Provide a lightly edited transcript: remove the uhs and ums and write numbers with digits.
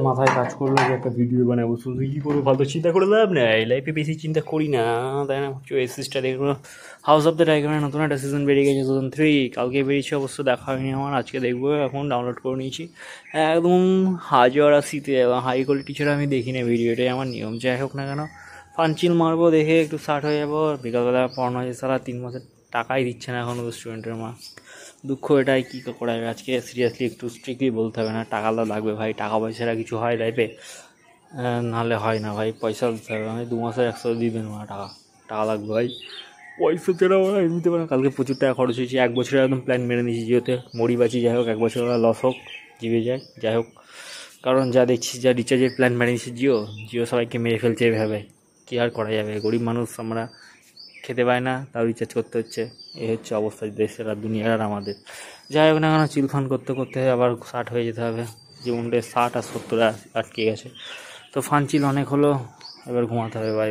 মাথায় কাজ করলো যে একটা ভিডিও বানাবো, শুধু কি করবো, ফালতু চিন্তা করে লাভ নেই, লাইফে বেশি চিন্তা করি না, তাই না? এসিসটা দেখবো, হাউস অফ দ্য টাইগারের নতুন একটা সিজন বেরিয়ে গেছে, সিজন 3 কালকে বেরিয়েছে, অবশ্য দেখা হয়নি আমার, আজকে দেখবো, এখন ডাউনলোড করে নিয়েছি। একদম হাজার আশিতে হাই কোয়ালিটি ছাড়া আমি দেখি না ভিডিও, এটাই আমার নিয়ম, যাই হোক না কেন। ফানচিল মারবো, দেখে একটু স্টার্ট হয়ে যাবো, বিকালবেলা পড়ানো হয়েছে, সারা 3 মাসের টাকাই দিচ্ছে না এখন স্টুডেন্টের মা। দুঃখ এটাই, কী করা যাবে, আজকে সিরিয়াসলি একটু স্ট্রিক্টলি বলতে হবে, না টাকা লাগবে ভাই, টাকা পয়সাটা কিছু হয় লাইফে, নাহলে হয় না ভাই, পয়সা দিতে হবে, আমি 2 মাসের 100 দিয়ে দেবো না, টাকা টাকা লাগবে ভাই, পয়সা ছাড়া ওরা এমনিতে পারে। কালকে প্রচুর টাকা খরচ হয়েছে, 1 বছরের একদম প্ল্যান মেরে নিয়েছি, যেহেতু মরি বাঁচি, যাই হোক 1 বছর লস হোক, জিবে যায়, যাই হোক, কারণ যা দেখছি, যা রিচার্জের প্ল্যান মেরে নিয়েছে জিও, জিও সবাইকে মেরে ফেলছে এভাবে, কী আর করা যাবে, গরিব মানুষ আমরা, খেতে পায় না, তাও রিচার্জ করতে হচ্ছে, এই হচ্ছে অবস্থা দেশের আর দুনিয়ার আর আমাদের। যাই হোক না কেন, চিলফান করতে করতে আবার 60 হয়ে যেতে হবে, জীবনটা 60 আর 70 আটকে গেছে, তো ফান চিল অনেক হলো, এবার ঘুমাতে হবে, বাই।